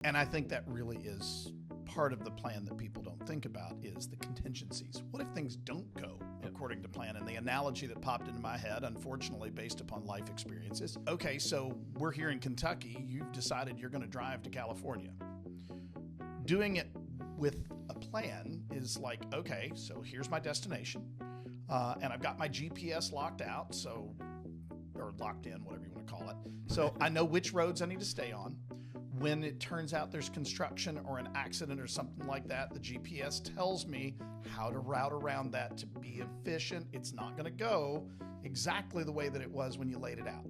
And I think that really is part of the plan that people don't think about is the contingencies. What if things don't go according to plan? And the analogy that popped into my head, unfortunately, based upon life experiences. Okay, so we're here in Kentucky. You've decided you're going to drive to California. Doing it with a plan is like, okay, so here's my destination. And I've got my GPS locked out, or locked in, whatever you want to call it. So I know which roads I need to stay on. When it turns out there's construction or an accident or something like that, the GPS tells me how to route around that to be efficient. It's not going to go exactly the way that it was when you laid it out,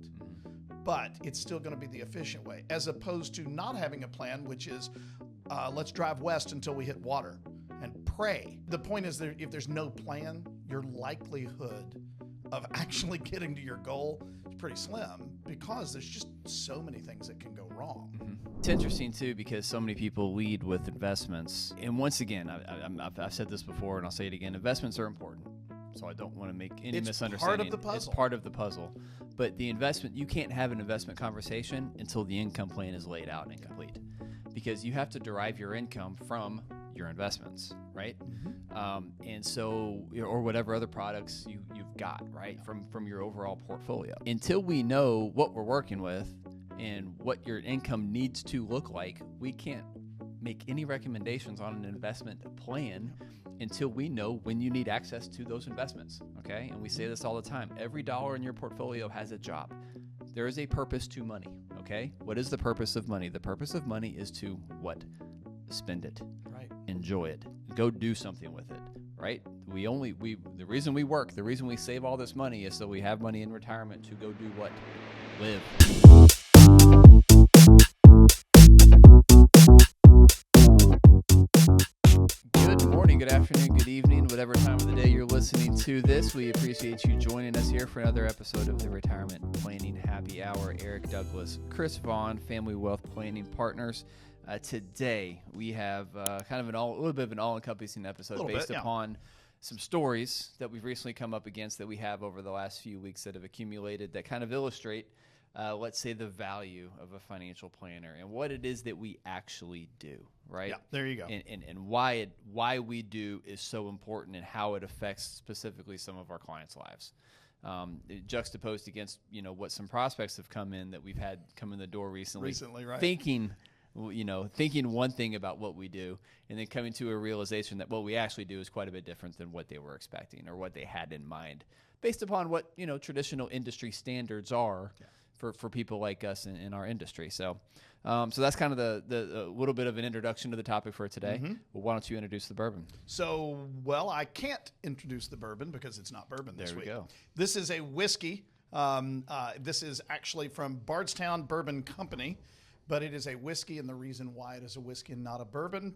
but it's still going to be the efficient way, as opposed to not having a plan, which is let's drive west until we hit water and pray. The point is that if there's no plan, your likelihood of actually getting to your goal is pretty slim because there's just so many things that can go wrong. It's interesting, too, because so many people lead with investments. And once again, I've said this before, and I'll say it again, investments are important. So I don't want to make any misunderstanding. It's part of the puzzle. It's part of the puzzle. But the investment, you can't have an investment conversation until the income plan is laid out and complete. Because you have to derive your income from your investments, right? And so, or whatever other products you've got, right, from your overall portfolio. Until we know what we're working with and what your income needs to look like, we can't make any recommendations on an investment plan until we know when you need access to those investments, okay? And we say this all the time. Every dollar in your portfolio has a job. There is a purpose to money, okay? What is the purpose of money? The purpose of money is to what? Spend it. Right. Enjoy it. Go do something with it, right? The reason we work, the reason we save all this money is so we have money in retirement to go do what? Live. Good morning, good afternoon, good evening, whatever time of the day you're listening to this. We appreciate you joining us here for another episode of the Retirement Planning Happy Hour. Eric Douglas, Chris Vaughn, Family Wealth Planning Partners. Today we have kind of a little bit of an all-encompassing episode based upon some stories that we've recently come up against that we have over the last few weeks that have accumulated that kind of illustrate, let's say, the value of a financial planner and what it is that we actually do, right? Yeah, there you go. And why we do is so important and how it affects specifically some of our clients' lives. Juxtaposed against, what some prospects have come in that we've had come in the door recently, right? Thinking one thing about what we do and then coming to a realization that what we actually do is quite a bit different than what they were expecting or what they had in mind based upon what, traditional industry standards are for people like us in our industry. So that's kind of the little bit of an introduction to the topic for today. Mm-hmm. Well, why don't you introduce the bourbon? So, I can't introduce the bourbon because it's not bourbon this week. There we go. This is a whiskey. This is actually from Bardstown Bourbon Company. But it is a whiskey, and the reason why it is a whiskey and not a bourbon,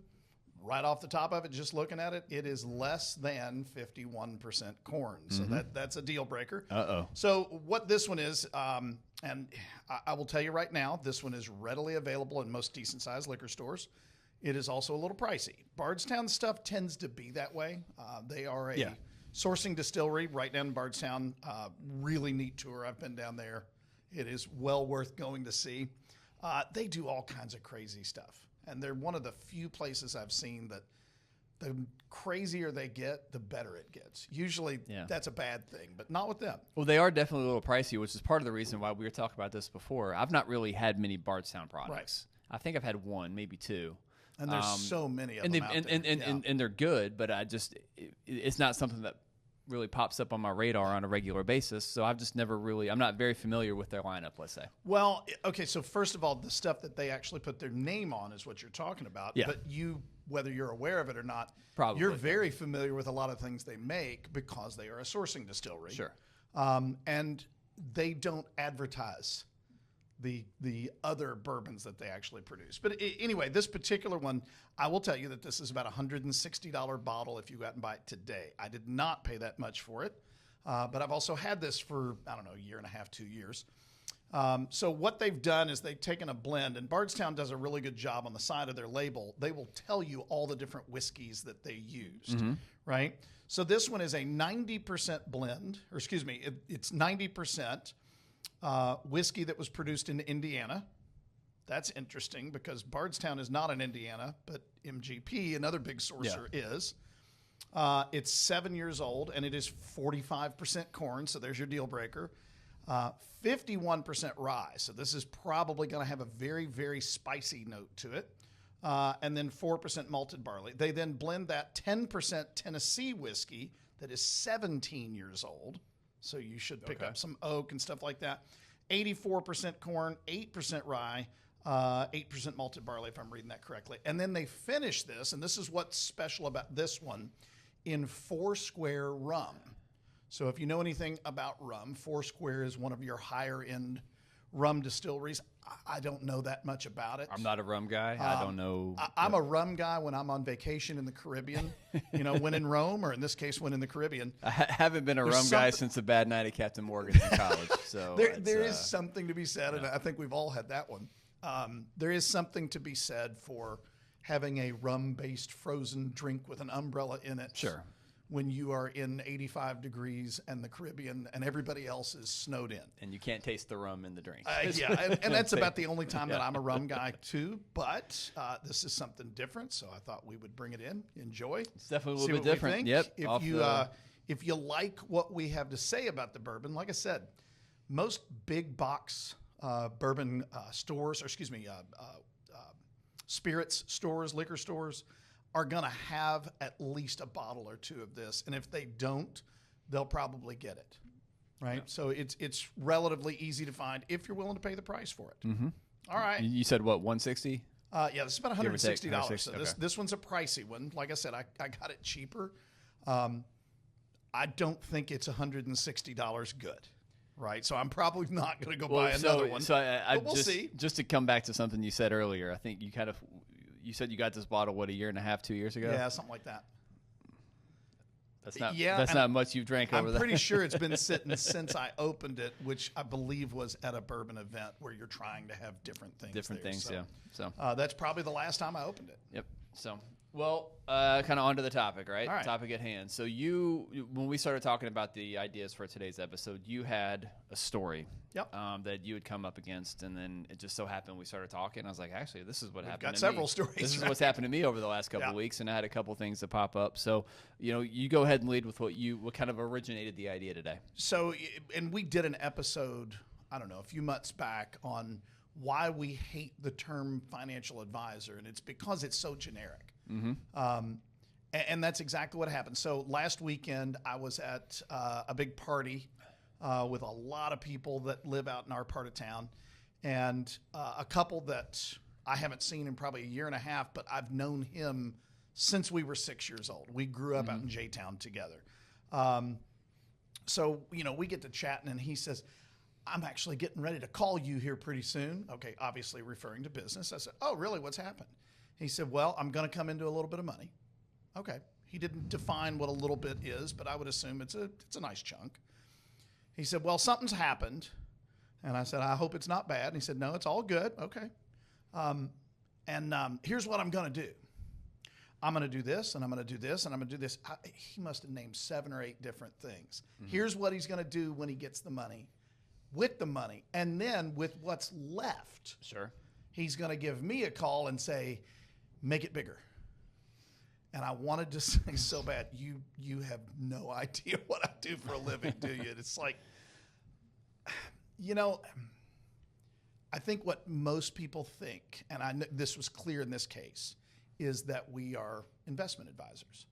right off the top of it, just looking at it, it is less than 51% corn. So that's a deal breaker. Uh-oh. So what this one is, and I will tell you right now, this one is readily available in most decent-sized liquor stores. It is also a little pricey. Bardstown stuff tends to be that way. They are a sourcing distillery right down in Bardstown. Really neat tour. I've been down there. It is well worth going to see. They do all kinds of crazy stuff. And they're one of the few places I've seen that the crazier they get, the better it gets. Usually that's a bad thing, but not with them. Well, they are definitely a little pricey, which is part of the reason why we were talking about this before. I've not really had many Bardstown products. Right. I think I've had one, maybe two. And there's so many of them out there. And they're good, but it's not something that really pops up on my radar on a regular basis. So I've just never really, I'm not very familiar with their lineup, let's say. Well, okay, so first of all, the stuff that they actually put their name on is what you're talking about. Yeah. But you, whether you're aware of it or not, probably you're very familiar with a lot of things they make because they are a sourcing distillery. Sure. And they don't advertise the other bourbons that they actually produce. But anyway, this particular one, I will tell you that this is about a $160 bottle if you go out and buy it today. I did not pay that much for it, but I've also had this for, a year and a half, 2 years. So what they've done is they've taken a blend, and Bardstown does a really good job on the side of their label. They will tell you all the different whiskeys that they used, right? So this one is a 90% blend, or excuse me, it's 90% whiskey that was produced in Indiana, that's interesting because Bardstown is not in Indiana, but MGP, another big sourcer, is. It's 7 years old, and it is 45% corn, so there's your deal breaker. 51% rye, so this is probably going to have a very, very spicy note to it. And then 4% malted barley. They then blend that 10% Tennessee whiskey that is 17 years old, so you should pick up some oak and stuff like that. 84% corn, 8% rye, 8% malted barley, if I'm reading that correctly. And then they finish this, and this is what's special about this one, in Foursquare rum. So if you know anything about rum, Foursquare is one of your higher-end rum distilleries. I don't know that much about it. I'm not a rum guy. I don't know. I'm a rum guy when I'm on vacation in the Caribbean, when in Rome, or in this case, when in the Caribbean. I haven't been a rum guy since a bad night at Captain Morgan's in college. So there is something to be said, and I think we've all had that one. There is something to be said for having a rum-based frozen drink with an umbrella in it. Sure. When you are in 85 degrees and the Caribbean and everybody else is snowed in. And you can't taste the rum in the drink. And that's about the only time that I'm a rum guy too. But this is something different, so I thought we would bring it in, enjoy. It's definitely a little bit different. Yep. If you like what we have to say about the bourbon, like I said, most big box bourbon stores, or spirits stores, liquor stores, are going to have at least a bottle or two of this. And if they don't, they'll probably get it, right? Yeah. So it's relatively easy to find if you're willing to pay the price for it. Mm-hmm. All right. You said, what, $160? Yeah, this is about $160. $160, So okay. this one's a pricey one. Like I said, I got it cheaper. I don't think it's $160 good, right? So I'm probably not going to go buy another one. So we'll see. Just to come back to something you said earlier, I think you said you got this bottle, what, a year and a half, 2 years ago? Yeah, something like that. That's not much you've drank over there. I'm pretty sure it's been sitting since I opened it, which I believe was at a bourbon event where you're trying to have different things. So that's probably the last time I opened it. Yep. So, well, kind of on to the topic, right? All right. Topic at hand. So when we started talking about the ideas for today's episode, you had a story. Yep. That you had come up against, and then it just so happened we started talking. I was like, actually, this is what happened to me. Got several stories. This is what's happened to me over the last couple of weeks, and I had a couple things to pop up. So, you go ahead and lead with what kind of originated the idea today. So, and we did an episode, I don't know, a few months back on why we hate the term financial advisor, and it's because it's so generic. Mm-hmm. And that's exactly what happened. So last weekend, I was at a big party with a lot of people that live out in our part of town, and a couple that I haven't seen in probably a year and a half, but I've known him since we were 6 years old. We grew up out in J-Town together. So, we get to chatting, and he says, I'm actually getting ready to call you here pretty soon. Okay, obviously referring to business. I said, oh, really? What's happened? He said, well, I'm going to come into a little bit of money. Okay. He didn't define what a little bit is, but I would assume it's a nice chunk. He said, well, something's happened. And I said, I hope it's not bad. And he said, no, it's all good. Okay. Here's what I'm going to do. I'm going to do this, and I'm going to do this, and I'm going to do this. He must have named 7 or 8 different things. Mm-hmm. Here's what he's going to do when he gets the money, with the money. And then with what's left, sure, he's going to give me a call and say, make it bigger. And I wanted to say so bad, you have no idea what I do for a living, do you? It's like, I think what most people think, and I know this was clear in this case, is that we are investment advisors.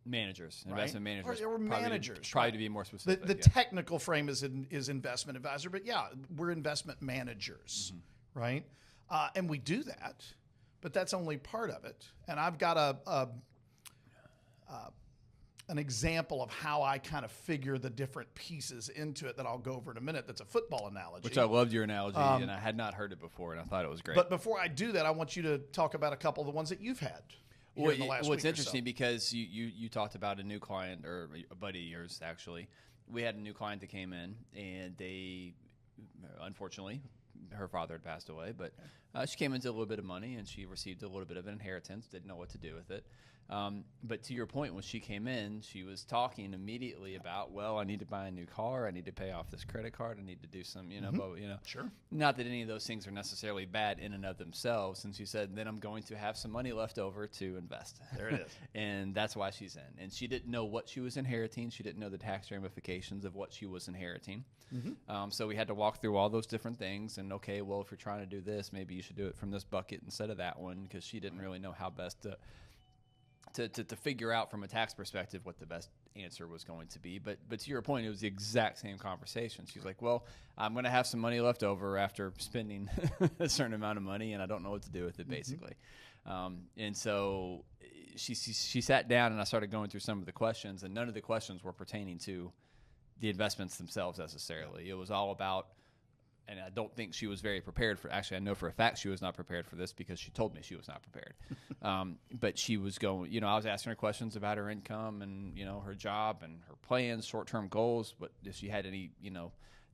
Managers, right? Investment managers. Or managers. Probably to be more specific. The technical frame is investment advisor, but yeah, we're investment managers, right? And we do that, but that's only part of it. And I've got an example of how I kind of figure the different pieces into it that I'll go over in a minute. That's a football analogy. Which I loved your analogy, and I had not heard it before, and I thought it was great. But before I do that, I want you to talk about a couple of the ones that you've had in the last week. It's interesting because you talked about a new client, or a buddy of yours, actually. We had a new client that came in, and they, unfortunately, her father had passed away, but She came into a little bit of money, and she received a little bit of an inheritance, didn't know what to do with it. But to your point, when she came in, she was talking immediately about, well, I need to buy a new car. I need to pay off this credit card. I need to do some, Sure. Not that any of those things are necessarily bad in and of themselves. And she said, then I'm going to have some money left over to invest. There it is. And that's why she's in. And she didn't know what she was inheriting. She didn't know the tax ramifications of what she was inheriting. So we had to walk through all those different things. And, okay, well, if you're trying to do this, maybe you should do it from this bucket instead of that one, because she didn't really know how best to figure out from a tax perspective what the best answer was going to be. But to your point, it was the exact same conversation. She's like, well, I'm going to have some money left over after spending a certain amount of money, and I don't know what to do with it, basically. And so she sat down, and I started going through some of the questions, and none of the questions were pertaining to the investments themselves necessarily. It was all about, and I don't think she was very prepared for. Actually, I know for a fact she was not prepared for this because she told me she was not prepared. But she was going, I was asking her questions about her income and, her job and her plans, short-term goals. But if she had any,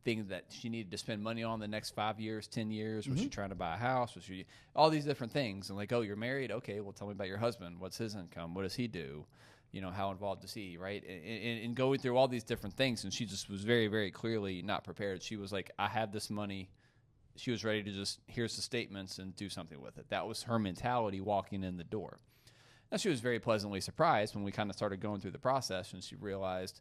things that she needed to spend money on the next 5 years, 10 years, was she trying to buy a house? Was she all these different things? And like, oh, you're married? Okay, well, tell me about your husband. What's his income? What does he do? How involved is he, right? And going through all these different things, and she just was very, very clearly not prepared. She was like, I have this money. She was ready to just, here's the statements and do something with it. That was her mentality walking in the door. Now, she was very pleasantly surprised when we kind of started going through the process, and she realized,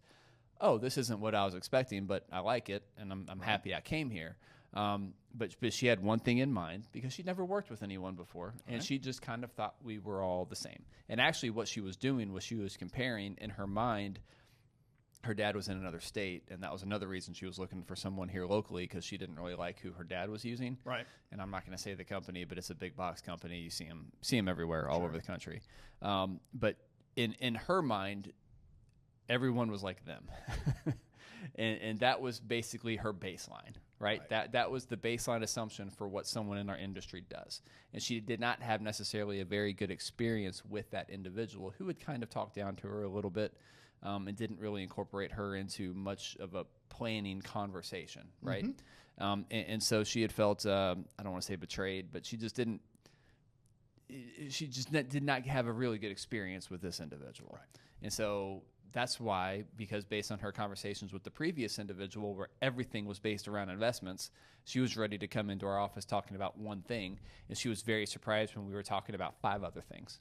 oh, this isn't what I was expecting, but I like it, and I'm happy I came here. But she had one thing in mind, because she'd never worked with anyone before, and she just kind of thought we were all the same. And actually what she was doing was she was comparing in her mind. Her dad was in another state, and that was another reason she was looking for someone here locally, because she didn't really like who her dad was using. Right. And I'm not going to say the company, but it's a big box company. You see them everywhere, all over the country. But in her mind, everyone was like them. And that was basically her baseline, right? That was the baseline assumption for what someone in our industry does. And she did not have necessarily a very good experience with that individual, who had kind of talked down to her a little bit, and didn't really incorporate her into much of a planning conversation, right? And so she had felt, I don't want to say betrayed, but she just did not have a really good experience with this individual. Right. And so that's why, because based on her conversations with the previous individual, where everything was based around investments, she was ready to come into our office talking about one thing, and she was very surprised when we were talking about 5 other things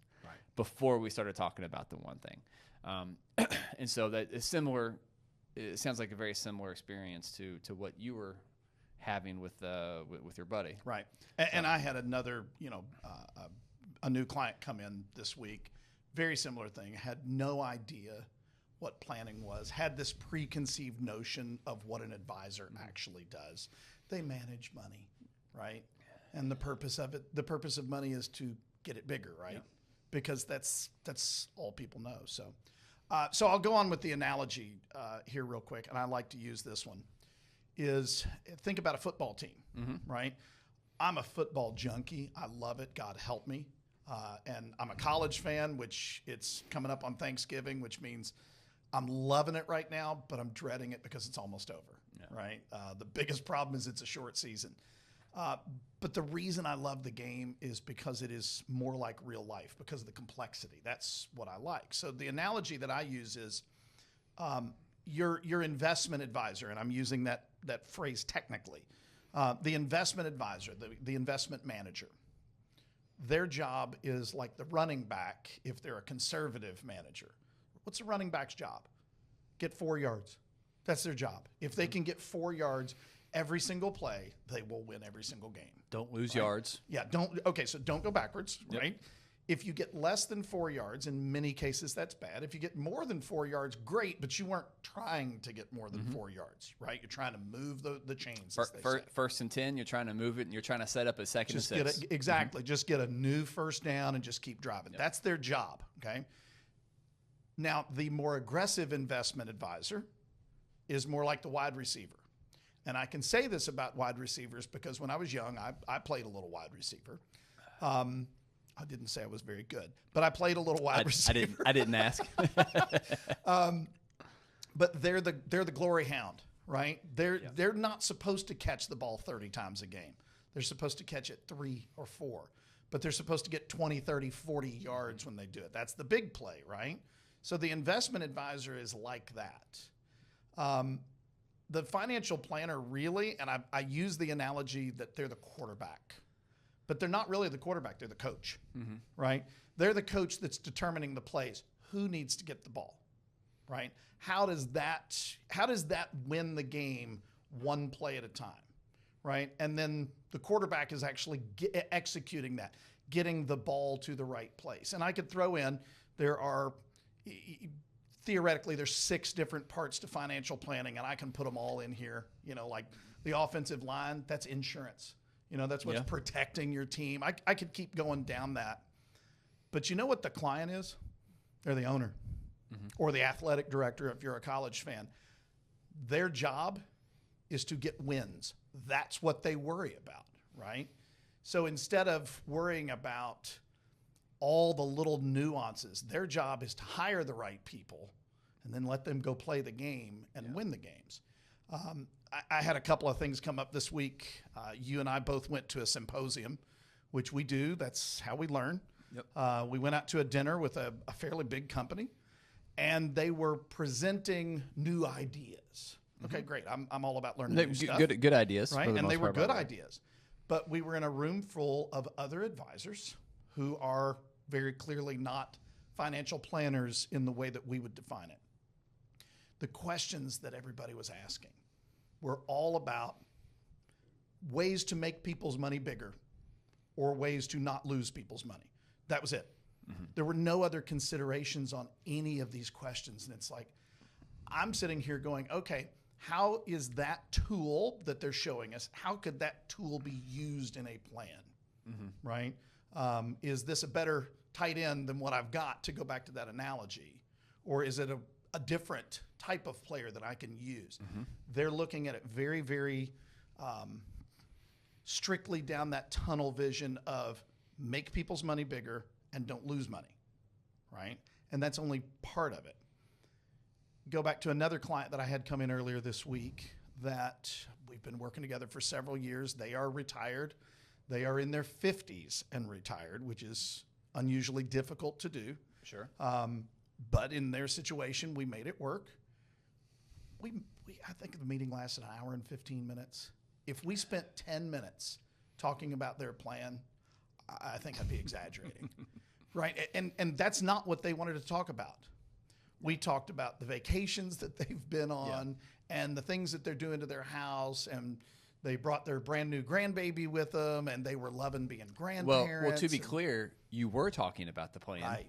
before we started talking about the one thing. And so that is similar. It sounds like a very similar experience to what you were having with your buddy. Right. And I had another, a new client come in this week. Very similar thing. Had no idea what planning was. Had this preconceived notion of what an advisor actually does. They manage money, right? And the purpose of money is to get it bigger, right? Yep. Because that's all people know. So I'll go on with the analogy here real quick, and I like to use this one. Is think about a football team, right? I'm a football junkie. I love it. God help me. And I'm a college fan, which it's coming up on Thanksgiving, which means I'm loving it right now, but I'm dreading it because it's almost over, right? The biggest problem is it's a short season. But the reason I love the game is because it is more like real life, because of the complexity. That's what I like. So the analogy that I use is your investment advisor, and I'm using that phrase technically. The investment advisor, the investment manager, their job is like the running back if they're a conservative manager. What's a running back's job? Get 4 yards. That's their job. If they can get 4 yards every single play, they will win every single game. Don't lose yards. Yeah, so don't go backwards, right? If you get less than 4 yards, in many cases that's bad. If you get more than 4 yards, great, but you weren't trying to get more than 4 yards, right? You're trying to move the chains. First and 10, you're trying to move it, and you're trying to set up a second and 6. Exactly. Just get a new first down and just keep driving. Yep. That's their job, okay? Now, the more aggressive investment advisor is more like the wide receiver. And I can say this about wide receivers because when I was young, I played a little wide receiver. I didn't say I was very good, but I played a little wide receiver. I didn't ask. But they're the glory hound, right? They're not supposed to catch the ball 30 times a game. They're supposed to catch it 3 or 4, but they're supposed to get 20, 30, 40 yards when they do it. That's the big play, right? So the investment advisor is like that. The financial planner really, and I use the analogy that they're the quarterback, but they're not really the quarterback. They're the coach, right? They're the coach that's determining the plays. Who needs to get the ball, right? How does that win the game one play at a time, right? And then the quarterback is actually executing that, getting the ball to the right place. And I could throw in, theoretically, there's 6 different parts to financial planning, and I can put them all in here. Like the offensive line, that's insurance. That's what's protecting your team. I could keep going down that. But you know what the client is? They're the owner or the athletic director if you're a college fan. Their job is to get wins. That's what they worry about, right? So instead of worrying about all the little nuances, their job is to hire the right people and then let them go play the game and win the games. I had a couple of things come up this week. You and I both went to a symposium, which we do. That's how we learn. Yep. We went out to a dinner with a fairly big company, and they were presenting new ideas. Okay, great. I'm all about learning new stuff. Good ideas. Right, and they were good ideas. But we were in a room full of other advisors who are very clearly not financial planners in the way that we would define it. The questions that everybody was asking were all about ways to make people's money bigger or ways to not lose people's money. That was it. There were no other considerations on any of these questions. And it's like, I'm sitting here going, okay, how is that tool that they're showing us, how could that tool be used in a plan, right? Is this a better tight end than what I've got, to go back to that analogy? Or is it a different type of player that I can use? They're looking at it very, very strictly down that tunnel vision of make people's money bigger and don't lose money, right? And that's only part of it. Go back to another client that I had come in earlier this week that we've been working together for several years. They are retired. They are in their 50s and retired, which is unusually difficult to do. Sure. But in their situation, we made it work. I think the meeting lasted an hour and 15 minutes. If we spent 10 minutes talking about their plan, I think I'd be exaggerating, right? And that's not what they wanted to talk about. We talked about the vacations that they've been on and the things that they're doing to their house, and they brought their brand new grandbaby with them, and they were loving being grandparents. Well, to be clear, you were talking about the plan, right?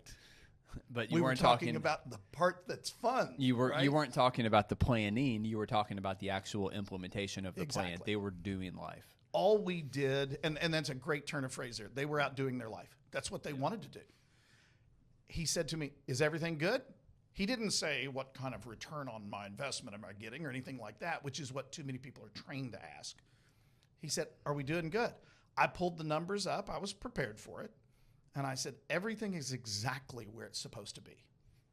But we weren't talking about the part that's fun. You weren't talking about the planning. You were talking about the actual implementation of the plan. They were doing life. All we did, and that's a great turn of phrase there. They were out doing their life. That's what they wanted to do. He said to me, "Is everything good?" He didn't say, "What kind of return on my investment am I getting?" or anything like that, which is what too many people are trained to ask. He said, "Are we doing good?" I pulled the numbers up. I was prepared for it. And I said, everything is exactly where it's supposed to be,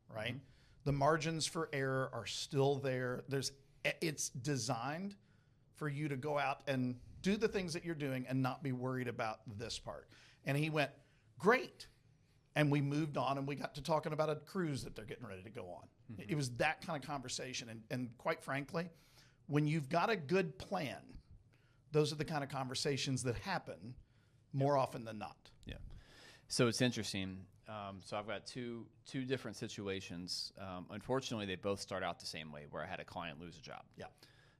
right? The margins for error are still there. It's designed for you to go out and do the things that you're doing and not be worried about this part. And he went, great. And we moved on, and we got to talking about a cruise that they're getting ready to go on. It was that kind of conversation. And quite frankly, when you've got a good plan, those are the kind of conversations that happen more often than not. Yeah. So it's interesting. So I've got two different situations. Unfortunately, they both start out the same way, where I had a client lose a job. Yeah.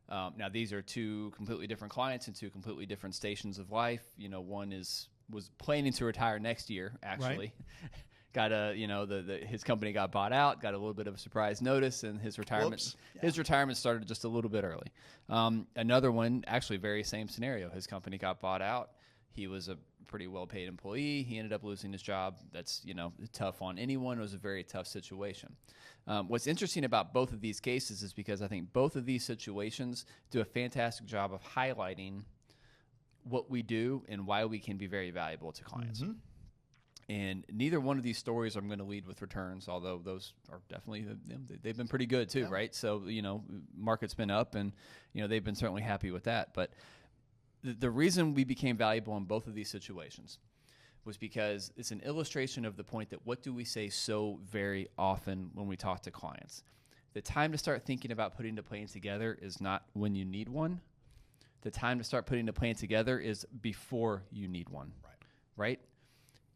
Now these are two completely different clients in two completely different stations of life. One was planning to retire next year, actually. Right. His company got bought out, got a little bit of a surprise notice, and his retirement started just a little bit early. Another one, actually very same scenario. His company got bought out. He was a pretty well-paid employee. He ended up losing his job. That's, tough on anyone. It was a very tough situation. What's interesting about both of these cases is because I think both of these situations do a fantastic job of highlighting what we do and why we can be very valuable to clients. And neither one of these stories I'm going to lead with returns, although those are definitely, they've been pretty good too, right? So, market's been up, and, they've been certainly happy with that. But the reason we became valuable in both of these situations was because it's an illustration of the point that what do we say so very often when we talk to clients? The time to start thinking about putting the plan together is not when you need one. The time to start putting the plan together is before you need one. Right?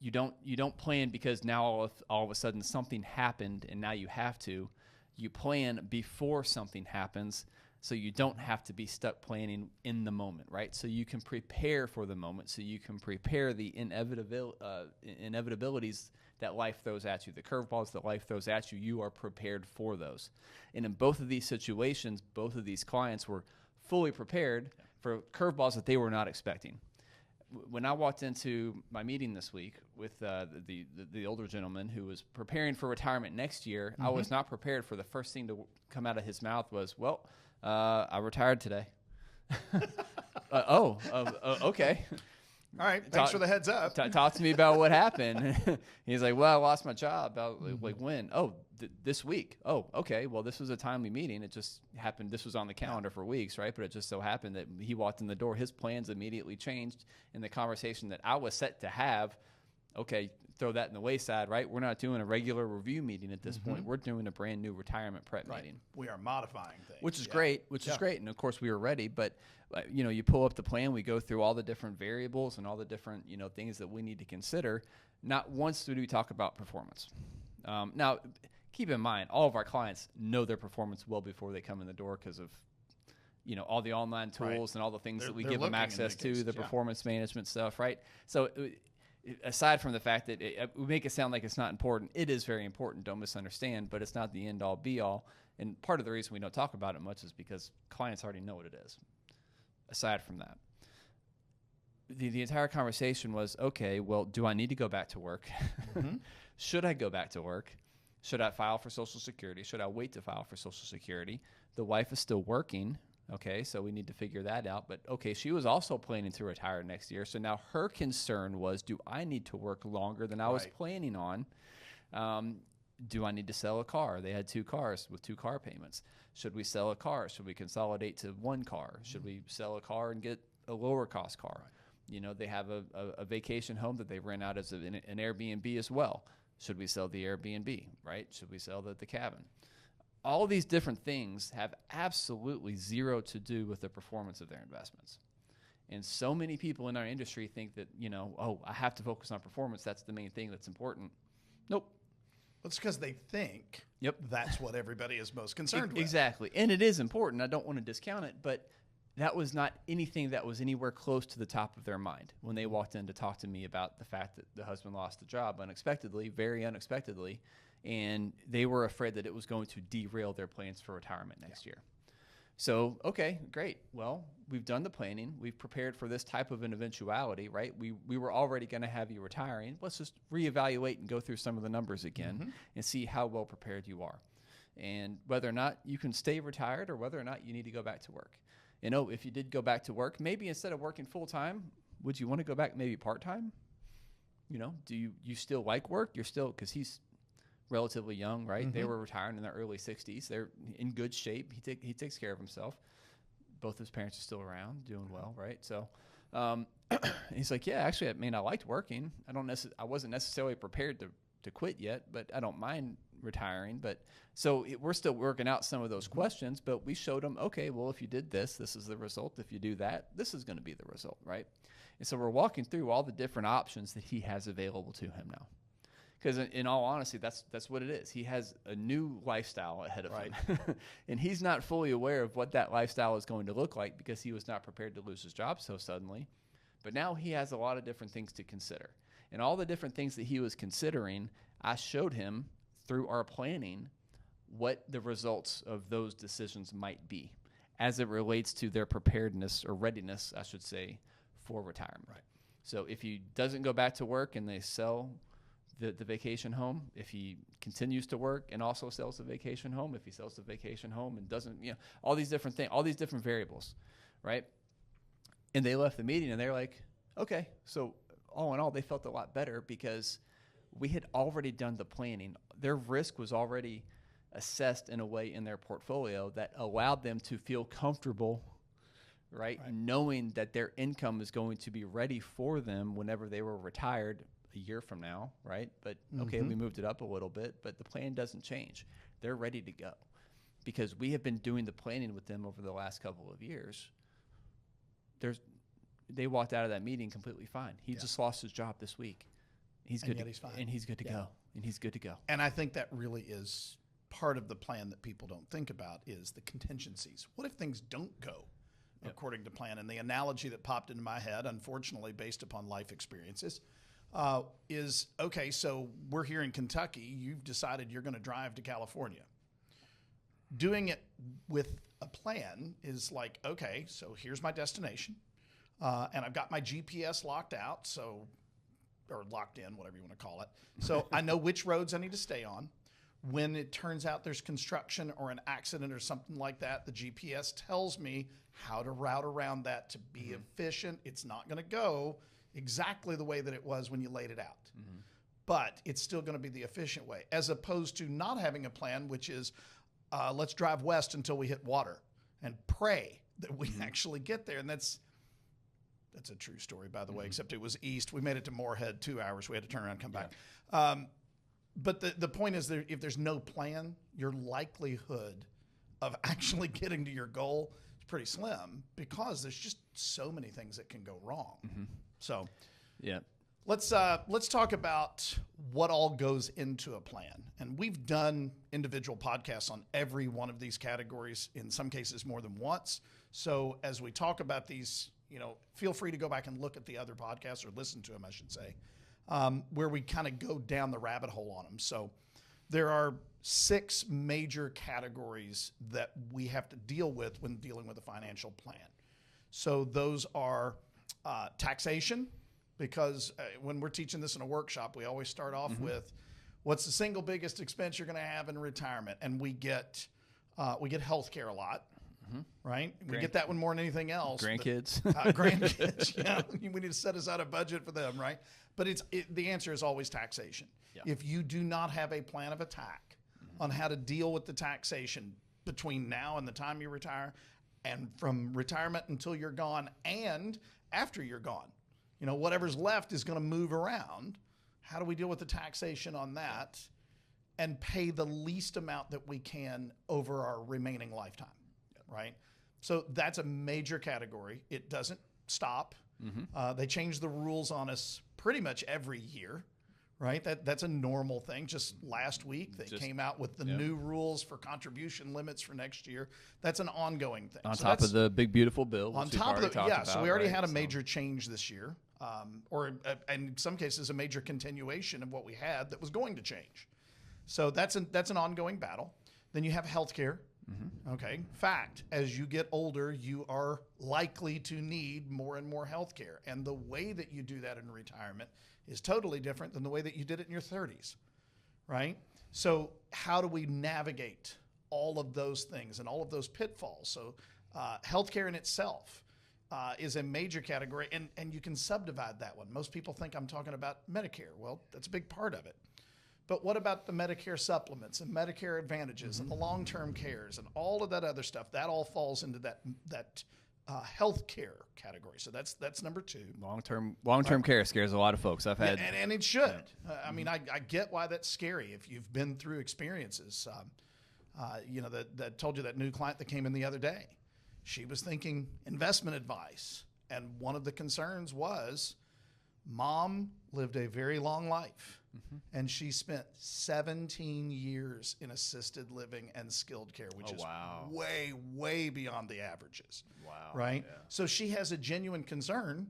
You don't plan because now all of a sudden something happened and now you have to. You plan before something happens, so you don't have to be stuck planning in the moment, right? So you can prepare for the moment, so you can prepare the inevitabilities that life throws at you, the curveballs that life throws at you. You are prepared for those. And in both of these situations, both of these clients were fully prepared for curveballs that they were not expecting. When I walked into my meeting this week with the older gentleman who was preparing for retirement next year, I was not prepared for the first thing to come out of his mouth was, well, I retired today. Okay. All right. Thanks for the heads up. Talk to me about what happened. He's like, well, I lost my job. Like when? Oh, this week. Oh, okay. Well, this was a timely meeting. It just happened. This was on the calendar for weeks, right? But it just so happened that he walked in the door. His plans immediately changed in the conversation that I was set to have. Okay, throw that in the wayside, right? We're not doing a regular review meeting at this point. We're doing a brand new retirement prep meeting. We are modifying things. Which is great, is great. And of course we were ready, but you pull up the plan, we go through all the different variables and all the different, things that we need to consider. Not once do we talk about performance. Now, keep in mind, all of our clients know their performance well before they come in the door because of, all the online tools and all the things that we give them access to, the performance management stuff, right? So aside from the fact that we make it sound like it's not important, it is very important, don't misunderstand, but it's not the end-all, be-all. And part of the reason we don't talk about it much is because clients already know what it is. Aside from that, the entire conversation was, okay, well, do I need to go back to work? Should I go back to work? Should I file for Social Security? Should I wait to file for Social Security? The wife is still working. Okay, so we need to figure that out. But, okay, she was also planning to retire next year. So now her concern was, do I need to work longer than I was planning on? Do I need to sell a car? They had 2 cars with 2 car payments. Should we sell a car? Should we consolidate to 1 car? Should we sell a car and get a lower cost car? They have a vacation home that they rent out as an Airbnb as well. Should we sell the Airbnb, right? Should we sell the cabin? All these different things have absolutely zero to do with the performance of their investments. And so many people in our industry think that, I have to focus on performance. That's the main thing that's important. Nope. It's because they think that's what everybody is most concerned with. Exactly. And it is important. I don't want to discount it, but that was not anything that was anywhere close to the top of their mind when they walked in to talk to me about the fact that the husband lost the job unexpectedly, very unexpectedly, and they were afraid that it was going to derail their plans for retirement next year. So, okay, great. Well, we've done the planning. We've prepared for this type of an eventuality, right? We were already going to have you retiring. Let's just reevaluate and go through some of the numbers again and see how well prepared you are and whether or not you can stay retired or whether or not you need to go back to work. If you did go back to work, maybe instead of working full-time, would you want to go back maybe part-time? Do you still like work? You're still, because he's relatively young, right? They were retiring in their early 60s. They're in good shape. He takes care of himself. Both his parents are still around, doing well, right? So he's like, yeah, actually, I liked working. I wasn't necessarily prepared to quit yet, but I don't mind retiring. But so we're still working out some of those questions, but we showed him, okay, well, if you did this is the result. If you do that, this is going to be the result, right? And so we're walking through all the different options that he has available to him now. Because in all honesty, that's what it is. He has a new lifestyle ahead of him. And he's not fully aware of what that lifestyle is going to look like because he was not prepared to lose his job so suddenly. But now he has a lot of different things to consider. And all the different things that he was considering, I showed him through our planning what the results of those decisions might be as it relates to their preparedness or readiness, I should say, for retirement. So if he doesn't go back to work and they sell the vacation home, if he continues to work and also sells the vacation home, if he sells the vacation home and doesn't, all these different things, all these different variables, right? And they left the meeting and they're like, okay. So all in all, they felt a lot better because we had already done the planning. Their risk was already assessed in a way in their portfolio that allowed them to feel comfortable right? Knowing that their income is going to be ready for them whenever they were retired a year from now, right? But okay, we moved it up a little bit, but the plan doesn't change. They're ready to go because we have been doing the planning with them over the last couple of years. They walked out of that meeting completely fine. He just lost his job this week. He's good. He's fine. And he's good to go. And he's good to go. And I think that really is part of the plan that people don't think about is the contingencies. What if things don't go according to plan? And the analogy that popped into my head, unfortunately, based upon life experiences, is, okay, so we're here in Kentucky. You've decided you're going to drive to California. Doing it with a plan is like, okay, so here's my destination. And I've got my GPS locked out, or locked in, whatever you want to call it. So I know which roads I need to stay on. When it turns out there's construction or an accident or something like that, the GPS tells me how to route around that to be efficient. It's not going to go exactly the way that it was when you laid it out. But it's still going to be the efficient way, as opposed to not having a plan, which is let's drive west until we hit water and pray that we actually get there. And that's a true story, by the way, except it was east. We made it to Moorhead 2 hours. We had to turn around and come back. But the point is, if there's no plan, your likelihood of actually getting to your goal is pretty slim because there's just so many things that can go wrong. So let's talk about what all goes into a plan. And we've done individual podcasts on every one of these categories, in some cases more than once. So as we talk about these, feel free to go back and look at the other podcasts, or listen to them, I should say, where we kind of go down the rabbit hole on them. So there are 6 major categories that we have to deal with when dealing with a financial plan. So those are taxation, because when we're teaching this in a workshop, we always start off with what's the single biggest expense you're going to have in retirement, and we get health care a lot. Right? We get that one more than anything else. Grandkids. Grandkids, yeah. We need to set aside a budget for them, right? But the answer is always taxation. Yeah. If you do not have a plan of attack on how to deal with the taxation between now and the time you retire, and from retirement until you're gone, and after you're gone, whatever's left is going to move around. How do we deal with the taxation on that and pay the least amount that we can over our remaining lifetime? Right? So that's a major category. It doesn't stop. They change the rules on us pretty much every year, right? That's a normal thing. Just last week, they came out with the new rules for contribution limits for next year. That's an ongoing thing. On top of the big, beautiful bill. On top of the, so we already had a major change this year, or in some cases, a major continuation of what we had that was going to change. So that's an ongoing battle. Then you have healthcare. Okay. Fact, as you get older, you are likely to need more and more health care. And the way that you do that in retirement is totally different than the way that you did it in your 30s, right? So how do we navigate all of those things and all of those pitfalls? So healthcare in itself is a major category, and you can subdivide that one. Most people think I'm talking about Medicare. Well, that's a big part of it. But what about the Medicare supplements and Medicare Advantages and the long-term cares and all of that other stuff? That all falls into that health care category. So that's number 2. Long-term care scares a lot of folks. I've had, and it should. I mean, I get why that's scary if you've been through experiences. That told you that new client that came in the other day. She was thinking investment advice, and one of the concerns was, Mom lived a very long life. And she spent 17 years in assisted living and skilled care, which is way, way beyond the averages. Wow. Right? Yeah. So she has a genuine concern.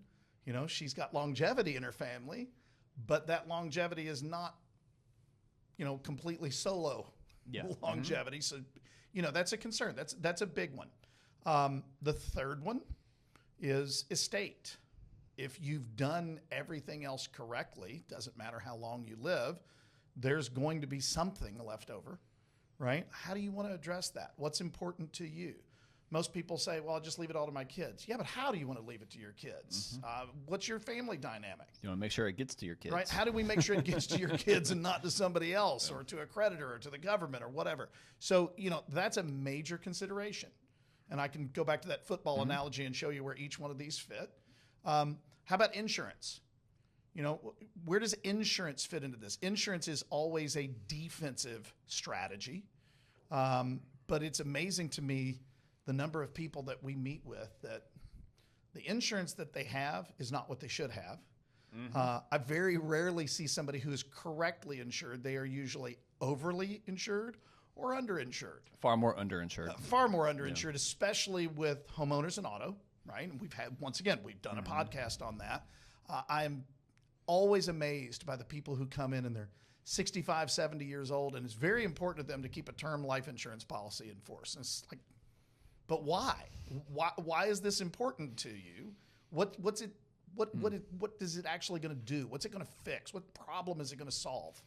She's got longevity in her family, but that longevity is not, completely solo longevity. So, that's a concern. That's a big one. The third one is estate. If you've done everything else correctly, doesn't matter how long you live, there's going to be something left over, right? How do you want to address that? What's important to you? Most people say, well, I'll just leave it all to my kids. Yeah, but how do you want to leave it to your kids? What's your family dynamic? You want to make sure it gets to your kids. Right? How do we make sure it gets to your kids and not to somebody else or to a creditor or to the government or whatever? So, that's a major consideration. And I can go back to that football analogy and show you where each one of these fit. How about insurance? You know, where does insurance fit into this? Insurance is always a defensive strategy. But it's amazing to me the number of people that we meet with that the insurance that they have is not what they should have. I very rarely see somebody who is correctly insured. They are usually overly insured or underinsured. Far more underinsured. Far more underinsured, especially with homeowners and auto, right? And we've done a podcast on that. I am always amazed by the people who come in and they're 65, 70 years old, and it's very important to them to keep a term life insurance policy in force. And it's like, but why? Why is this important to you? What is it actually going to do? What's it going to fix? What problem is it going to solve?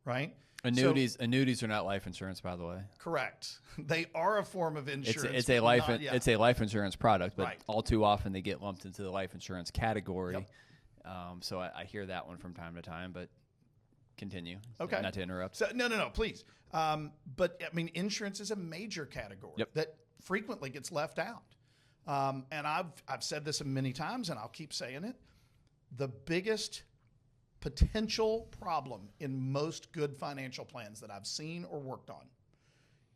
Right? Annuities are not life insurance, by the way. Correct. They are a form of insurance. It's a life insurance product, but all too often they get lumped into the life insurance category. Yep. So I hear that one from time to time, but continue. Okay. Not to interrupt. So, no, please. But I mean, insurance is a major category that frequently gets left out. And I've said this many times, and I'll keep saying it. The biggest potential problem in most good financial plans that I've seen or worked on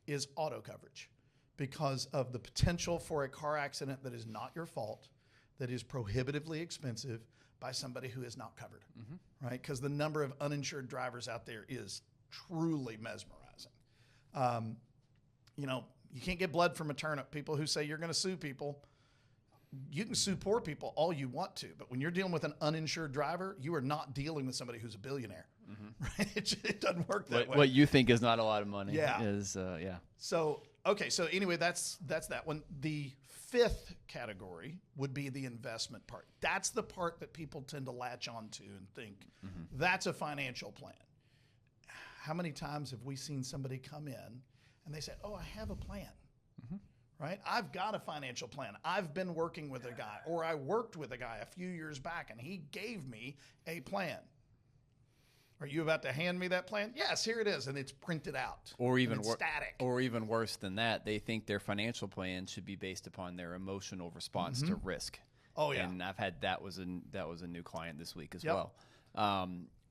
is auto coverage, because of the potential for a car accident that is not your fault, that is prohibitively expensive by somebody who is not covered, right? Because the number of uninsured drivers out there is truly mesmerizing. You know, you can't get blood from a turnip. People who say you're going to sue people, you can sue poor people all you want to, but when you're dealing with an uninsured driver, you are not dealing with somebody who's a billionaire, right? It doesn't work that way. What you think is not a lot of money is. So anyway, that's that one. The fifth category would be the investment part. That's the part that people tend to latch onto and think that's a financial plan. How many times have we seen somebody come in and they say, "Oh, I have a plan." Right? I've got a financial plan. I've been working with a guy, or I worked with a guy a few years back and he gave me a plan. Are you about to hand me that plan? Yes, here it is, and it's printed out. Or even static. Or even worse than that, they think their financial plan should be based upon their emotional response to risk. Oh yeah. And I've had that was a new client this week as well.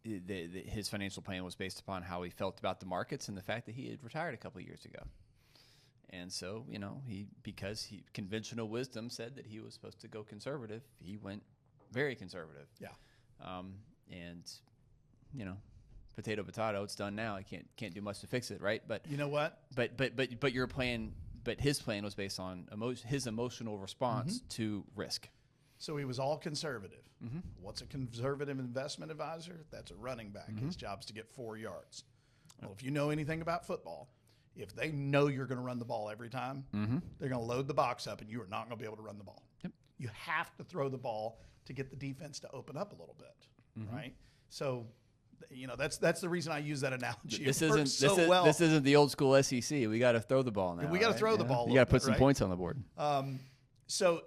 His financial plan was based upon how he felt about the markets and the fact that he had retired a couple of years ago. And so, you know, because conventional wisdom said that he was supposed to go conservative, he went very conservative. Yeah. And, you know, potato, it's done now. I can't do much to fix it, right? But you know what? But your plan, but his plan was based on his emotional response to risk. So he was all conservative. What's a conservative investment advisor? That's a running back. His job's to get 4 yards. Well, if you know anything about football, if they know you're going to run the ball every time, they're going to load the box up and you are not going to be able to run the ball. Yep. You have to throw the ball to get the defense to open up a little bit, right? So, you know, that's the reason I use that analogy. This isn't the old school SEC. We got to throw the ball now. We got to throw the ball. You got to put some points on the board. So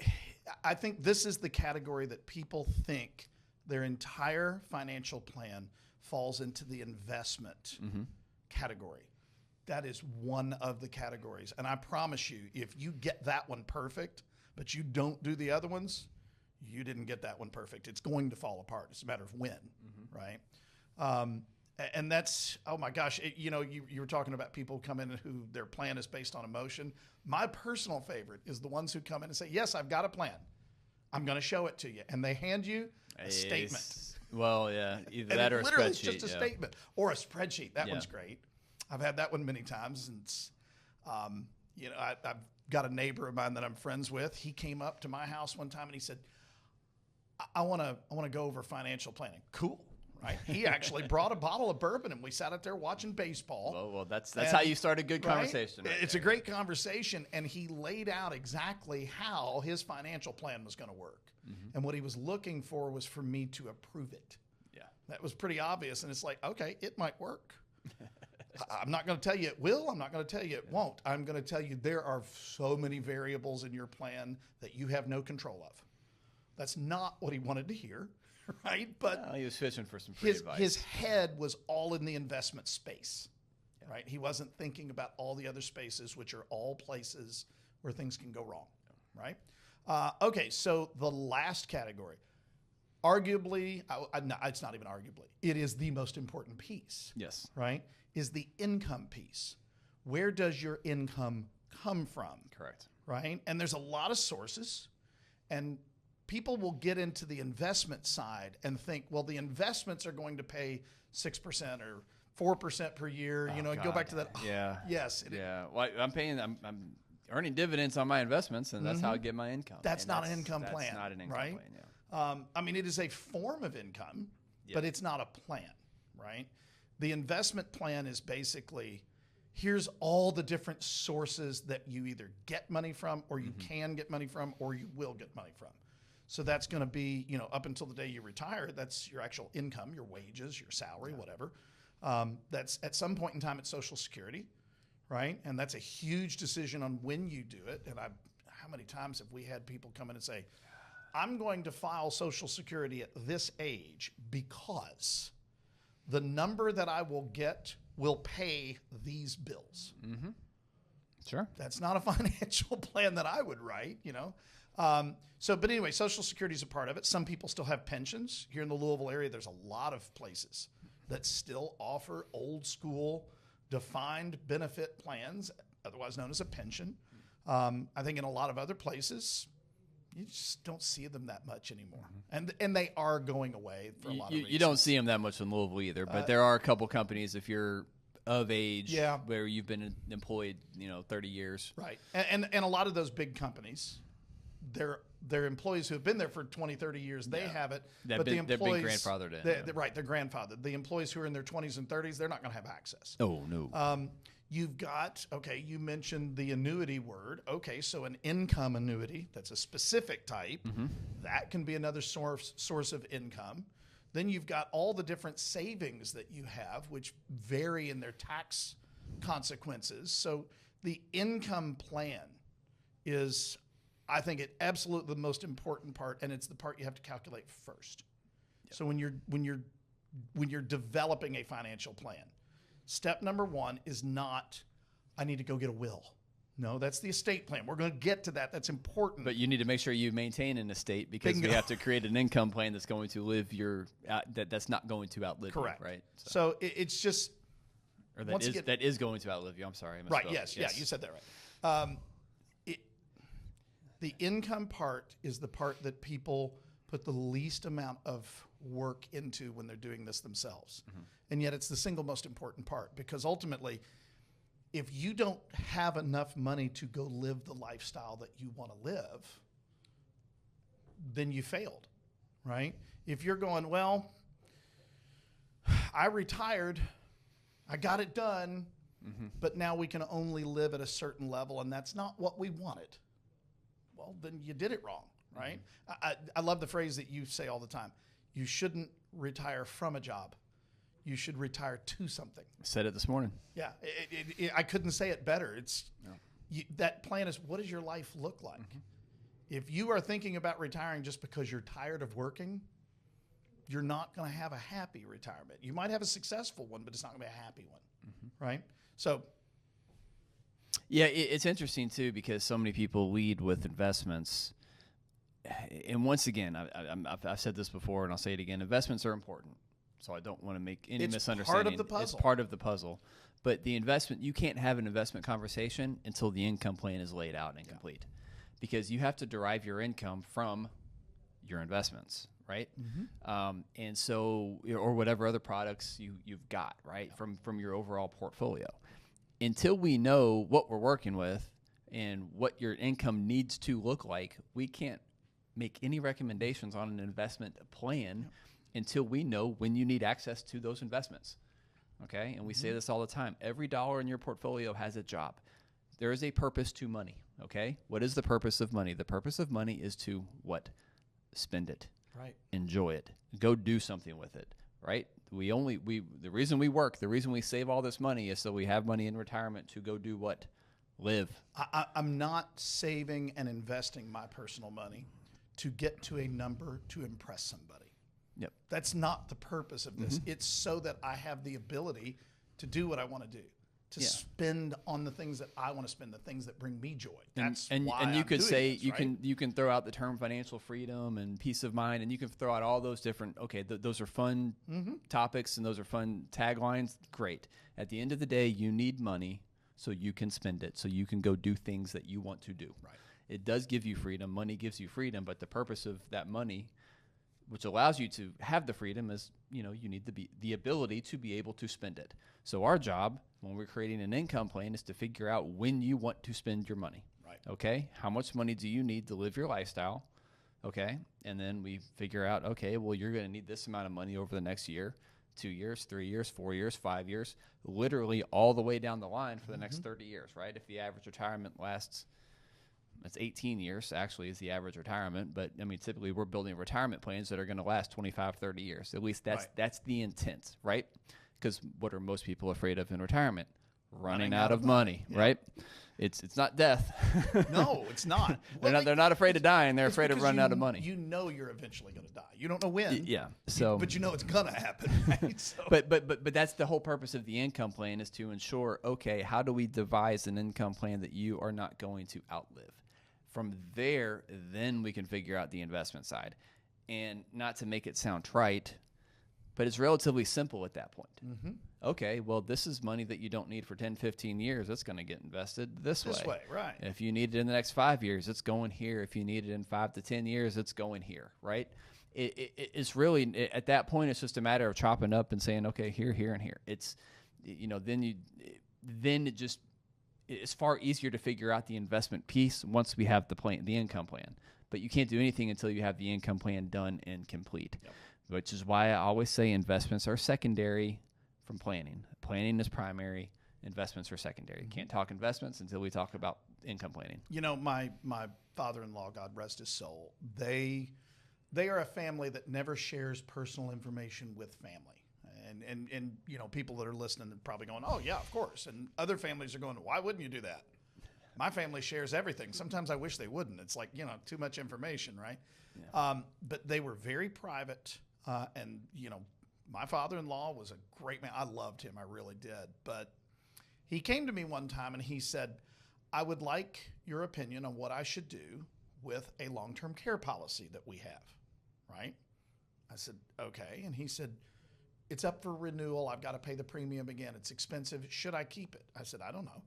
I think this is the category that people think their entire financial plan falls into the investment category. That is one of the categories. And I promise you, if you get that one perfect, but you don't do the other ones, you didn't get that one perfect. It's going to fall apart. It's a matter of when, right? And that's, oh my gosh, you were talking about people coming in who their plan is based on emotion. My personal favorite is the ones who come in and say, yes, I've got a plan. I'm going to show it to you. And they hand you a statement. Well, yeah, either that or a spreadsheet. Literally just a statement or a spreadsheet. That one's great. I've had that one many times. And, I've got a neighbor of mine that I'm friends with. He came up to my house one time and he said, I want to go over financial planning. Cool. Right? He actually brought a bottle of bourbon and we sat out there watching baseball. Well, that's how you start a good conversation. Right? It's a great conversation. And he laid out exactly how his financial plan was going to work. And what he was looking for was for me to approve it. Yeah. That was pretty obvious. And it's like, okay, it might work. I'm not going to tell you it will. I'm not going to tell you it won't. I'm going to tell you there are so many variables in your plan that you have no control of. That's not what he wanted to hear, right? But he was fishing for some free advice. His head was all in the investment space, right? He wasn't thinking about all the other spaces, which are all places where things can go wrong, right? Okay, so the last category, arguably, no, it's not even arguably, it is the most important piece. Yes. Right? Is the income piece. Where does your income come from? Correct. Right? And there's a lot of sources, and people will get into the investment side and think, well, the investments are going to pay 6% or 4% per year. Go back to that. Yeah. Yes. Well, I'm earning dividends on my investments, and that's how I get my income. That's not an income plan. That's not an income right? plan, yeah. It is a form of income, but it's not a plan, right? The investment plan is basically, here's all the different sources that you either get money from, or you can get money from, or you will get money from. So that's going to be, up until the day you retire, that's your actual income, your wages, your salary, whatever. That's at some point in time, it's Social Security, right? And that's a huge decision on when you do it. And how many times have we had people come in and say, I'm going to file Social Security at this age because the number that I will get will pay these bills. Mm-hmm. Sure. That's not a financial plan that I would write, But anyway, Social Security is a part of it. Some people still have pensions. Here in the Louisville area, there's a lot of places that still offer old school defined benefit plans, otherwise known as a pension. I think in a lot of other places, you just don't see them that much anymore. And they are going away for a lot of reasons. You don't see them that much in Louisville either, but there are a couple companies, if you're of age, where you've been employed, 30 years. Right. And a lot of those big companies, their employees who have been there for 20, 30 years, they have it. But the employees, they're grandfathered in. They're grandfathered. The employees who are in their 20s and 30s, they're not going to have access. Oh, no. You've got, you mentioned the annuity word. Okay, so an income annuity, that's a specific type. That can be another source of income. Then you've got all the different savings that you have, which vary in their tax consequences. So the income plan is, I think, absolutely the most important part, and it's the part you have to calculate first. Yep. So when you're developing a financial plan, step number one is not, I need to go get a will. No, that's the estate plan. We're going to get to that. That's important. But you need to make sure you maintain an estate, because we have to create an income plan that's going to live that's not going to outlive Correct. you, right? So it's just, or that is going to outlive you. I'm sorry. I right. Yes. Yeah. You said that right. The income part is the part that people put the least amount of work into when they're doing this themselves. And yet it's the single most important part, because ultimately, if you don't have enough money to go live the lifestyle that you want to live, then you failed, right? If you're going, well, I retired, I got it done, but now we can only live at a certain level, and that's not what we wanted. Well, then you did it wrong, right? I love the phrase that you say all the time. You shouldn't retire from a job. You should retire to something. I said it this morning. Yeah, I couldn't say it better. That plan is, what does your life look like? If you are thinking about retiring just because you're tired of working, you're not going to have a happy retirement. You might have a successful one, but it's not going to be a happy one, right? So, yeah, it's interesting too, because so many people lead with investments. And once again, I've said this before, and I'll say it again: investments are important. So I don't want to make any misunderstanding. Part of the puzzle. It's part of the puzzle. But the investment, you can't have an investment conversation until the income plan is laid out and complete. Because you have to derive your income from your investments, right? And so, or whatever other products you've got, right, from your overall portfolio. Until we know what we're working with and what your income needs to look like, we can't make any recommendations on an investment plan until we know when you need access to those investments, okay? And we say this all the time. Every dollar in your portfolio has a job. There is a purpose to money, okay? What is the purpose of money? The purpose of money is to what? Spend it. Right. Enjoy it. Go do something with it, right? The reason we work, the reason we save all this money is so we have money in retirement to go do what? Live. I'm not saving and investing my personal money to get to a number to impress somebody. Yep. That's not the purpose of this. It's so that I have the ability to do what I want to do, to Yeah. spend on the things that I want to spend, the things that bring me joy. And, That's and, why and you I'm could doing say this, you right? you can throw out the term financial freedom and peace of mind, and you can throw out all those different those are fun topics and those are fun taglines. Great. At the end of the day, you need money so you can spend it, so you can go do things that you want to do. Right. It does give you freedom. Money gives you freedom, but the purpose of that money, which allows you to have the freedom, is you need the ability to be able to spend it. So our job when we're creating an income plan is to figure out when you want to spend your money. Right. Okay, how much money do you need to live your lifestyle? Okay, and then we figure out, okay, well, you're going to need this amount of money over the next year, 2 years, 3 years, 4 years, 5 years, literally all the way down the line for the next 30 years, right? If the average retirement lasts, it's 18 years actually is the average retirement, but I mean, typically we're building retirement plans that are going to last 25, 30 years. At least that's the intent, right? Because what are most people afraid of in retirement? Running out of money, right? It's not death. No, it's not. They're not afraid of dying. They're afraid of running out of money. You know you're eventually going to die. You don't know when. Yeah. So, but you know it's going to happen, right? So. But that's the whole purpose of the income plan, is to ensure, okay, how do we devise an income plan that you are not going to outlive? From there, then we can figure out the investment side. And not to make it sound trite, but it's relatively simple at that point. Mm-hmm. Okay, well, this is money that you don't need for 10, 15 years. It's going to get invested this way. Right. If you need it in the next 5 years, it's going here. If you need it in 5 to 10 years, it's going here, right? It's really, at that point, it's just a matter of chopping up and saying, okay, here, and here. It's, then it's far easier to figure out the investment piece once we have the income plan. But you can't do anything until you have the income plan done and complete. Yep. Which is why I always say investments are secondary from planning. Planning is primary, investments are secondary. You can't talk investments until we talk about income planning. My father-in-law, God rest his soul, they are a family that never shares personal information with family. And people that are listening are probably going, oh, yeah, of course. And other families are going, why wouldn't you do that? My family shares everything. Sometimes I wish they wouldn't. It's like, too much information, right? Yeah. But they were very private. And my father-in-law was a great man. I loved him. I really did. But he came to me one time and he said, I would like your opinion on what I should do with a long-term care policy that we have, right? I said, okay. And he said, it's up for renewal. I've got to pay the premium again. It's expensive. Should I keep it? I said, I don't know.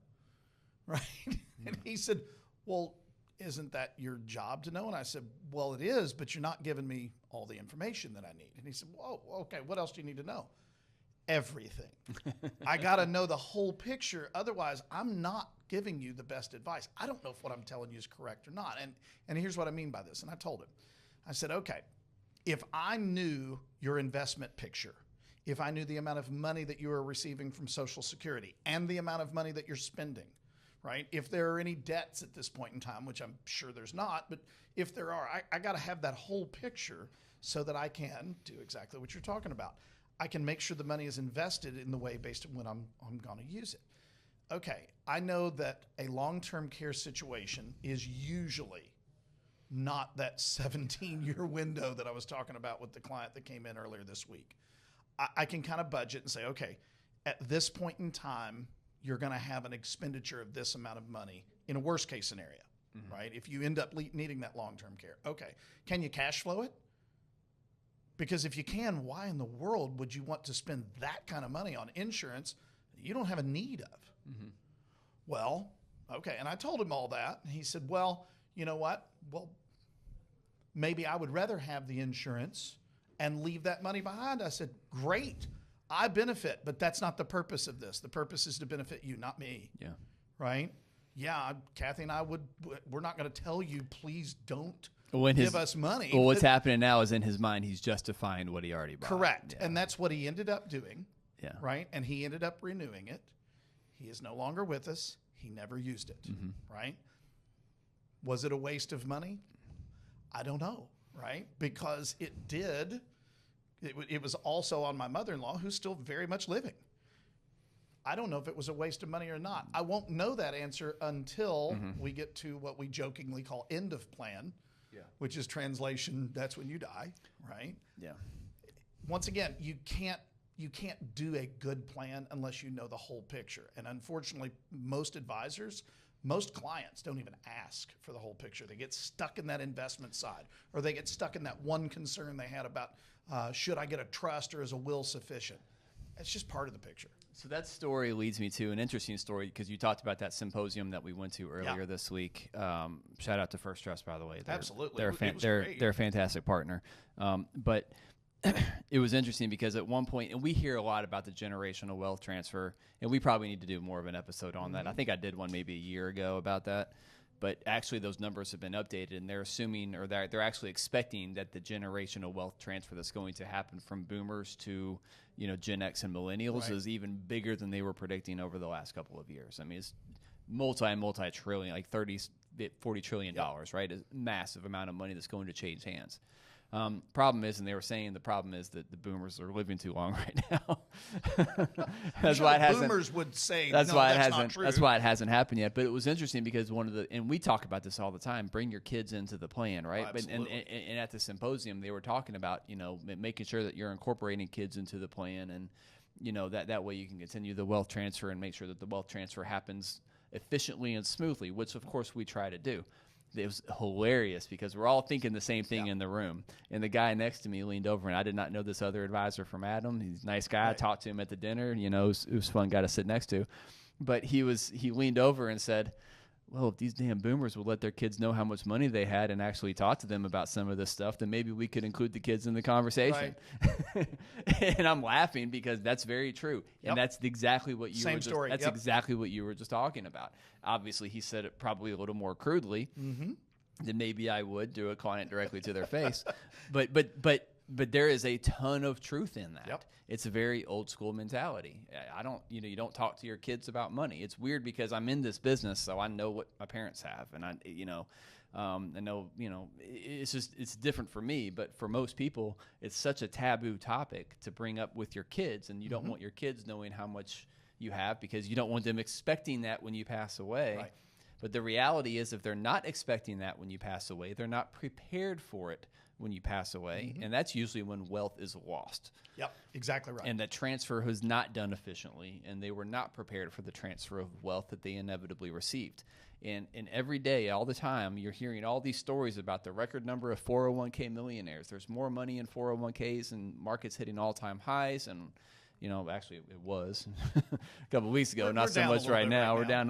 Right? Mm-hmm. And he said, well, isn't that your job to know? And I said, well, it is, but you're not giving me all the information that I need. And he said, well, okay, what else do you need to know? Everything. I got to know the whole picture. Otherwise, I'm not giving you the best advice. I don't know if what I'm telling you is correct or not. And here's what I mean by this. And I told him, I said, okay, if I knew your investment picture, if I knew the amount of money that you are receiving from Social Security and the amount of money that you're spending, right? If there are any debts at this point in time, which I'm sure there's not, but if there are, I got to have that whole picture so that I can do exactly what you're talking about. I can make sure the money is invested in the way based on when I'm going to use it. Okay, I know that a long-term care situation is usually not that 17-year window that I was talking about with the client that came in earlier this week. I can kind of budget and say, okay, at this point in time, you're going to have an expenditure of this amount of money in a worst case scenario, mm-hmm. right? If you end up needing that long-term care. Okay. Can you cash flow it? Because if you can, why in the world would you want to spend that kind of money on insurance that you don't have a need of? Mm-hmm. Well, okay. And I told him all that. And he said, well, you know what? Well, maybe I would rather have the insurance and leave that money behind. I said, great. I benefit, but that's not the purpose of this. The purpose is to benefit you, not me. Yeah. Right? Yeah, Kathy and I we're not going to tell you, please don't give us money. Well, what's happening now is in his mind, he's justifying what he already bought. Correct. Yeah. And that's what he ended up doing. Yeah. Right? And he ended up renewing it. He is no longer with us. He never used it. Mm-hmm. Right? Was it a waste of money? I don't know. Right? Because it did. It was also on my mother-in-law, who's still very much living. I don't know if it was a waste of money or not. I won't know that answer until mm-hmm. we get to what we jokingly call end of plan, which is translation, that's when you die, right? Yeah. Once again, you can't you can't do a good plan unless you know the whole picture. And unfortunately, most advisors, most clients don't even ask for the whole picture. They get stuck in that investment side, or they get stuck in that one concern they had about should I get a trust or is a will sufficient? It's just part of the picture. So that story leads me to an interesting story, because you talked about that symposium that we went to earlier this week. Shout out to First Trust, by the way. Absolutely. They're a fantastic partner. But it was interesting because at one point, and we hear a lot about the generational wealth transfer, and we probably need to do more of an episode on that. I think I did one maybe a year ago about that. But actually, those numbers have been updated, and they're assuming, or they're actually expecting, that the generational wealth transfer that's going to happen from boomers to, Gen X and millennials is even bigger than they were predicting over the last couple of years. I mean, it's multi-trillion, like $40 trillion, right? A massive amount of money that's going to change hands. Problem is, and they were saying the problem is that the boomers are living too long right now. That's why it hasn't. Boomers would say that's no, why that's it hasn't. not true. That's why it hasn't happened yet. But it was interesting because and we talk about this all the time. Bring your kids into the plan, right? Oh, and at the symposium, they were talking about making sure that you're incorporating kids into the plan, and that way you can continue the wealth transfer and make sure that the wealth transfer happens efficiently and smoothly, which of course we try to do. It was hilarious because we're all thinking the same thing in the room. And the guy next to me leaned over, and I did not know this other advisor from Adam. He's a nice guy. I talked to him at the dinner. It was a fun guy to sit next to. But he leaned over and said, well, if these damn boomers would let their kids know how much money they had and actually talk to them about some of this stuff, then maybe we could include the kids in the conversation. Right. And I'm laughing because that's very true. Yep. And that's exactly what you were story. That's exactly what you were just talking about. Obviously, he said it probably a little more crudely than maybe I would do a client directly to their face. But there is a ton of truth in that. Yep. It's a very old school mentality. You don't talk to your kids about money. It's weird because I'm in this business, so I know what my parents have, and I know, it's different for me, but for most people, it's such a taboo topic to bring up with your kids, and you don't want your kids knowing how much you have because you don't want them expecting that when you pass away. Right. But the reality is, if they're not expecting that when you pass away, they're not prepared for it when you pass away, and that's usually when wealth is lost. Yep, exactly right. And that transfer was not done efficiently, and they were not prepared for the transfer of wealth that they inevitably received. And every day, all the time, you're hearing all these stories about the record number of 401k millionaires. There's more money in 401ks, and markets hitting all-time highs, and actually it was a couple of weeks ago, not so much right now. We're down,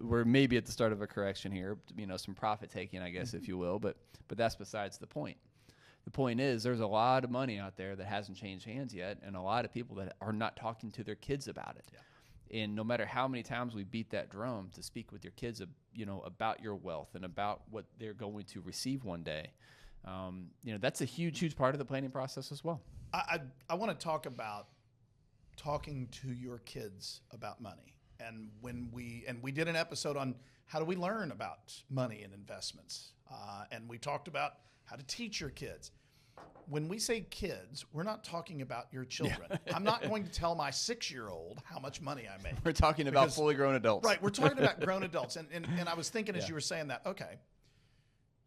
we're maybe at the start of a correction here, some profit taking, I guess, if you will, but that's besides the point. The point is there's a lot of money out there that hasn't changed hands yet, and a lot of people that are not talking to their kids about it. Yeah. And no matter how many times we beat that drum to speak with your kids, about your wealth and about what they're going to receive one day, that's a huge, huge part of the planning process as well. I want to talk about talking to your kids about money. And we did an episode on how do we learn about money and investments. And we talked about how to teach your kids. When we say kids, we're not talking about your children. Yeah. I'm not going to tell my 6-year-old how much money I make. We're talking about fully grown adults. Right. We're talking about grown adults. And I was thinking as you were saying that, okay,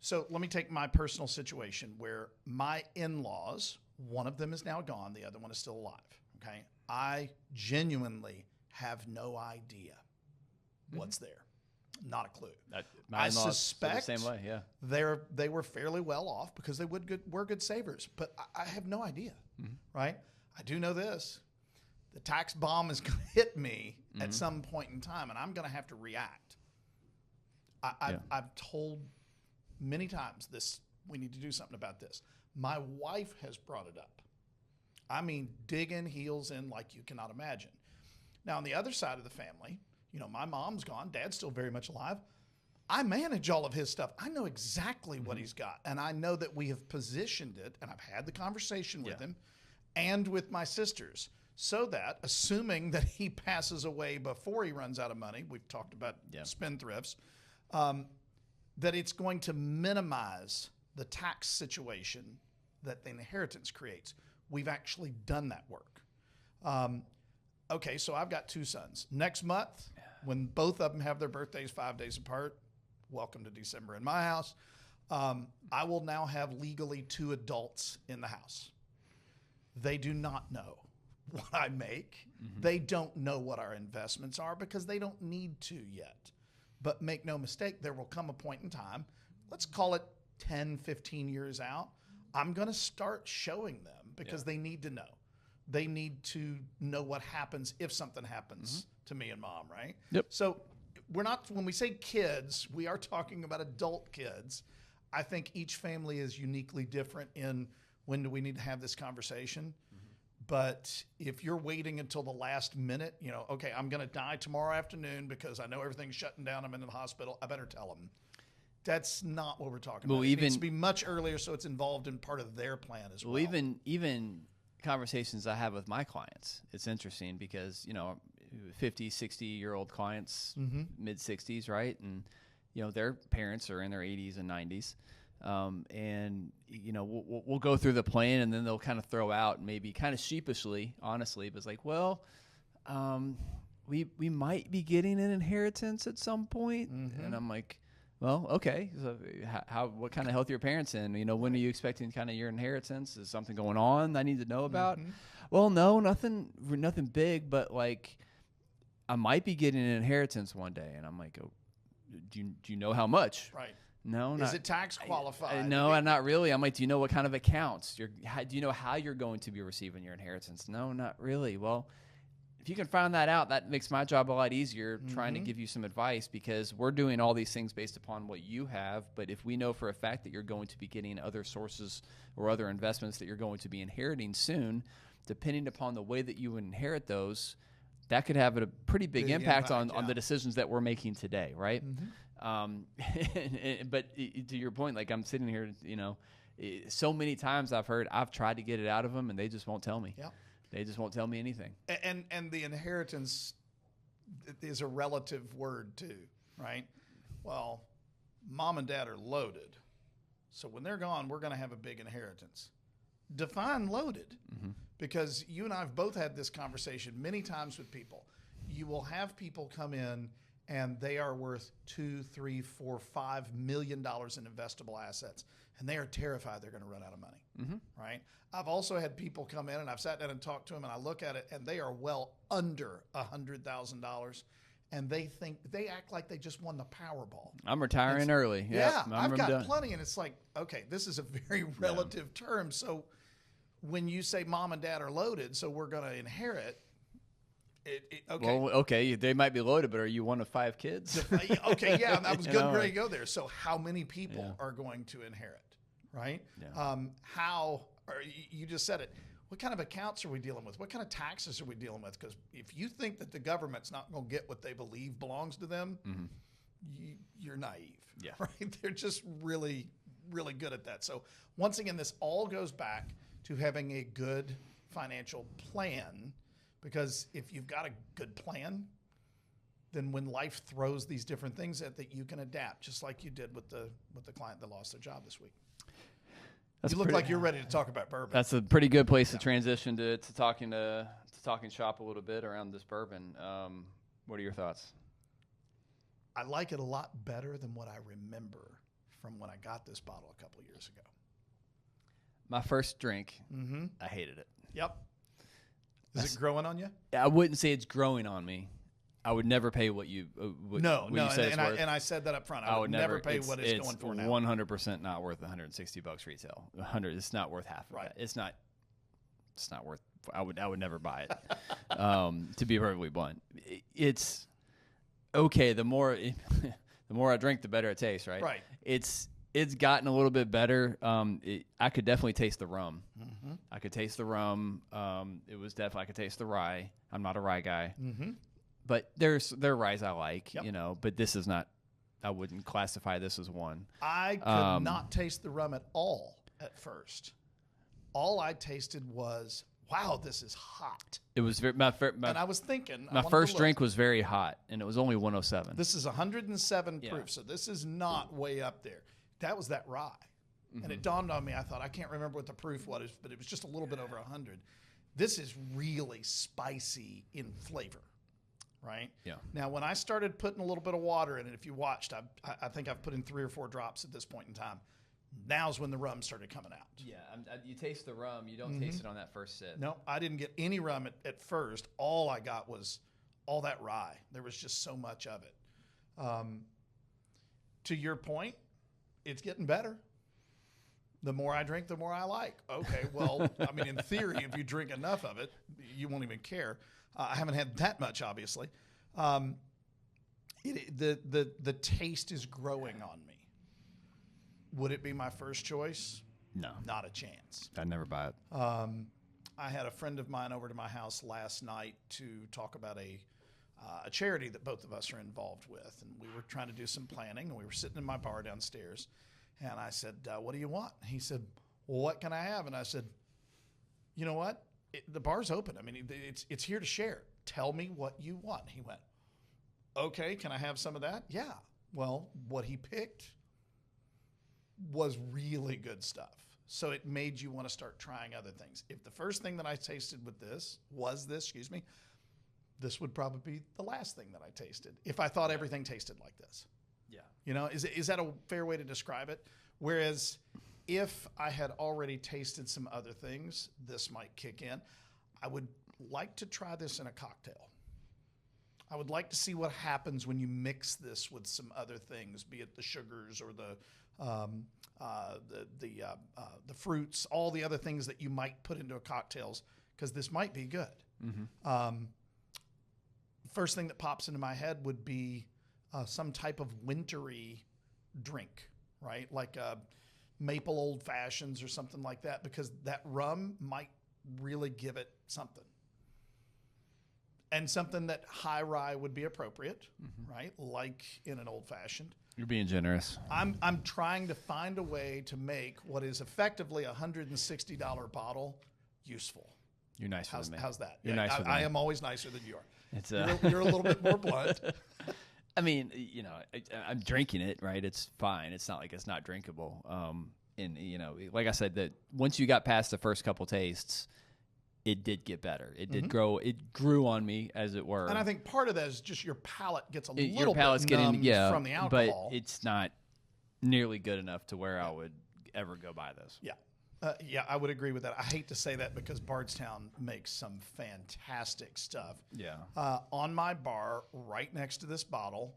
so let me take my personal situation where my in-laws, one of them is now gone. The other one is still alive. Okay. I genuinely have no idea what's there. Not a clue. I suspect the same way, they were fairly well off because they were good savers, but I have no idea, right? I do know this. The tax bomb is going to hit me at some point in time, and I'm going to have to react. I've told many times this, we need to do something about this. My wife has brought it up. I mean, digging heels in like you cannot imagine. Now, on the other side of the family, my mom's gone. Dad's still very much alive. I manage all of his stuff. I know exactly what he's got. And I know that we have positioned it, and I've had the conversation with him and with my sisters, so that, assuming that he passes away before he runs out of money, we've talked about spendthrifts, that it's going to minimize the tax situation that the inheritance creates. We've actually done that work. Okay, so I've got 2 sons. Next month, when both of them have their birthdays 5 days apart, welcome to December in my house, I will now have legally 2 adults in the house. They do not know what I make. They don't know what our investments are because they don't need to yet. But make no mistake, there will come a point in time, let's call it 10, 15 years out, I'm going to start showing them because they need to know. They need to know what happens if something happens to me and mom, right? Yep. So we're not, when we say kids, we are talking about adult kids. I think each family is uniquely different in when do we need to have this conversation. But if you're waiting until the last minute, you know, okay, I'm going to die tomorrow afternoon because I know everything's shutting down, I'm in the hospital, I better tell them. That's not what we're talking about. It needs to be much earlier so it's involved in part of their plan as well. Even conversations I have with my clients, it's interesting because, you know, 50, 60-year-old clients, mid-60s, right? And, you know, their parents are in their 80s and 90s. And, you know, we'll go through the plan and then they'll kind of throw out maybe kind of sheepishly, honestly, but it's like, well, we might be getting an inheritance at some point. And I'm like, well, okay. So what kind of health are your parents in? You know, when are you expecting kind of your inheritance? Is something going on I need to know about? Well, no, nothing big, but like I might be getting an inheritance one day. And I'm like, oh, do you know how much? Right. No, is it tax qualified? No, not really. I'm like, do you know what kind of accounts? Do you know how you're going to be receiving your inheritance? No, not really. Well, if you can find that out, that makes my job a lot easier trying to give you some advice because we're doing all these things based upon what you have. But if we know for a fact that you're going to be getting other sources or other investments that you're going to be inheriting soon, depending upon the way that you inherit those, that could have a pretty big impact on the decisions that we're making today, right? But to your point, like I'm sitting here, you know, so many times I've tried to get it out of them and they just won't tell me. Yeah. They just won't tell me anything. And the inheritance is a relative word too, right? Well, mom and dad are loaded. So when they're gone, we're going to have a big inheritance. Define loaded, because you and I have both had this conversation many times with people. You will have people come in and they are worth $2, $3, $4, $5 million in investable assets, and they are terrified they're going to run out of money, right? I've also had people come in, and I've sat down and talked to them, and I look at it, and they are well under $100,000, and they act like they just won the Powerball. I'm retiring early. Yeah, I've got plenty, and it's like, okay, this is a very relative term. So when you say mom and dad are loaded, so we're going to inherit. Okay. Well, okay, they might be loaded, but are you one of 5 kids? Okay, yeah, I was good ready to go there. So how many people are going to inherit, right? Yeah. You just said it. What kind of accounts are we dealing with? What kind of taxes are we dealing with? Because if you think that the government's not going to get what they believe belongs to them, you're naive, right? They're just really, really good at that. So once again, this all goes back to having a good financial plan. Because if you've got a good plan, then when life throws these different things at that, you can adapt, just like you did with the client that lost their job this week. You look like you're ready to talk about bourbon. That's a pretty good place to transition to talking shop a little bit around this bourbon. What are your thoughts? I like it a lot better than what I remember from when I got this bottle a couple of years ago. My first drink, I hated it. Yep. Is it growing on you? I wouldn't say it's growing on me. I would never pay what you what you said it's worth. And I said that up front. I would never pay what it's going for now. 100% not worth $160 retail. It's not worth half of that. It's not worth. I would never buy it. To be perfectly blunt, it's okay. The more I drink, the better it tastes. Right. Right. It's gotten a little bit better. I could definitely taste the rum. I could taste the rum. I could taste the rye. I'm not a rye guy. But there are ryes I like, you know, but this is not, I wouldn't classify this as one. I could not taste the rum at all at first. All I tasted was, wow, this is hot. It was very, and I was thinking. My first drink was very hot, and it was only 107. This is 107 proof, so this is not way up there. That was that rye. And it dawned on me, I thought, I can't remember what the proof was, but it was just a little bit over 100. This is really spicy in flavor, right? Yeah. Now, when I started putting a little bit of water in it, if you watched, I think I've put in 3 or 4 drops at this point in time. Now's when the rum started coming out. Yeah, you taste the rum. You don't taste it on that first sip. No, I didn't get any rum at first. All I got was all that rye. There was just so much of it. To your point, it's getting better. The more I drink, the more I like. Okay, well, I mean, in theory, if you drink enough of it, you won't even care. I haven't had that much, obviously. The taste is growing on me. Would it be my first choice? No. Not a chance. I'd never buy it. I had a friend of mine over to my house last night to talk about a charity that both of us are involved with. And we were trying to do some planning, and we were sitting in my bar downstairs. And I said, what do you want? He said, well, what can I have? And I said, you know what? The bar's open. I mean, it's here to share. Tell me what you want. He went, okay, can I have some of that? Yeah. Well, what he picked was really good stuff. So it made you want to start trying other things. If the first thing that I tasted with this, this would probably be the last thing that I tasted if I thought everything tasted like this. Yeah. You know, is that a fair way to describe it? Whereas if I had already tasted some other things, this might kick in. I would like to try this in a cocktail. I would like to see what happens when you mix this with some other things, be it the sugars or the fruits, all the other things that you might put into a cocktails, because this might be good. Mm-hmm. First thing that pops into my head would be some type of wintry drink, right? Like maple old fashions or something like that, because that rum might really give it something. And something that high rye would be appropriate, right? Like in an old fashioned. You're being generous. I'm trying to find a way to make what is effectively a $160 bottle useful. You're nicer than me. How's that? You're nicer than me. I am always nicer than you are. It's you're a little bit more blunt. I mean, you know, I'm drinking it, right? It's fine. It's not like it's not drinkable. And you know, like I said, that once you got past the first couple tastes, it did get better. It did grow. It grew on me, as it were. And I think part of that is just your palate gets a little your palate's bit numbed getting, from the alcohol. But it's not nearly good enough to where I would ever go buy this. Yeah. Yeah, I would agree with that. I hate to say that because Bardstown makes some fantastic stuff. Yeah. On my bar, right next to this bottle,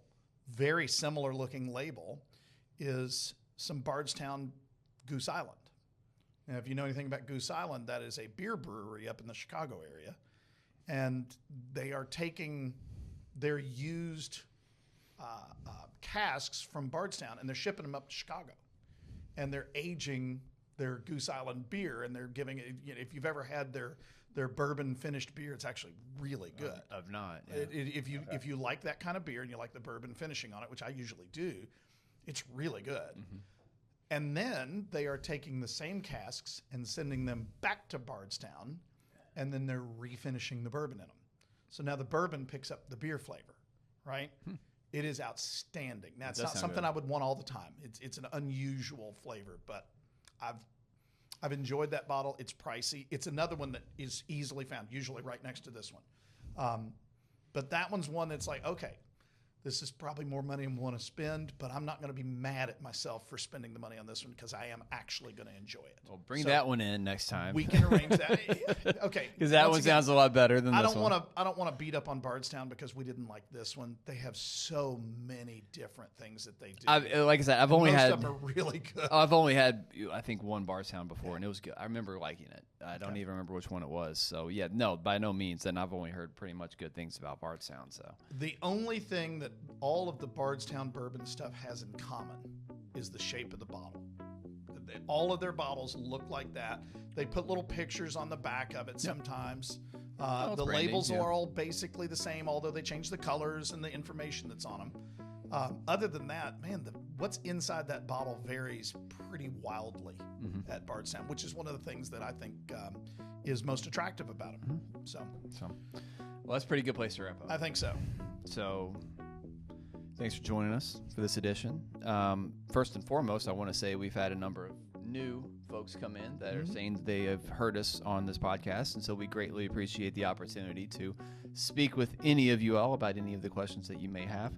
very similar looking label, is some Bardstown Goose Island. Now, if you know anything about Goose Island, that is a beer brewery up in the Chicago area. And they are taking their used casks from Bardstown, and they're shipping them up to Chicago. And they're aging their Goose Island beer, and they're giving it, you know, if you've ever had their bourbon finished beer, it's actually really good. I've not. Yeah. If you like that kind of beer and you like the bourbon finishing on it, which I usually do, it's really good. Mm-hmm. And then they are taking the same casks and sending them back to Bardstown, and then they're refinishing the bourbon in them. So now the bourbon picks up the beer flavor, right? It is outstanding. Now, it's not something I would want all the time. It's an unusual flavor, but I've enjoyed that bottle. It's pricey. It's another one that is easily found, usually right next to this one. But that one's one that's like, okay, this is probably more money than I want to spend, but I'm not going to be mad at myself for spending the money on this one because I am actually going to enjoy it. Well, bring that one in next time. We can arrange that. Okay. Because that one sounds a lot better than this one. I don't want to beat up on Bardstown because we didn't like this one. They have so many different things that they do. Like I said, I've only had... Most of them are really good. I've only had, I think, one Bardstown before, and it was good. I remember liking it. I don't even remember which one it was. So, yeah, no, by no means. And I've only heard pretty much good things about Bardstown. So the only thing that all of the Bardstown bourbon stuff has in common is the shape of the bottle. All of their bottles look like that. They put little pictures on the back of it sometimes. The labels are all basically the same, although they change the colors and the information that's on them. Other than that, man, what's inside that bottle varies pretty wildly at Bardstown, which is one of the things that I think is most attractive about them. So, well, that's a pretty good place to wrap up. I think so. So, thanks for joining us for this edition. First and foremost, I want to say we've had a number of new folks come in that are saying they have heard us on this podcast, and so we greatly appreciate the opportunity to speak with any of you all about any of the questions that you may have.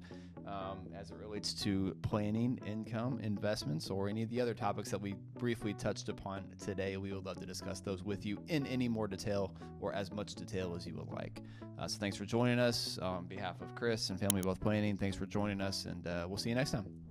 as it relates to planning, income, investments, or any of the other topics that we briefly touched upon today. We would love to discuss those with you in any more detail or as much detail as you would like. So thanks for joining us. On behalf of Chris and Family Wealth Planning, thanks for joining us, and we'll see you next time.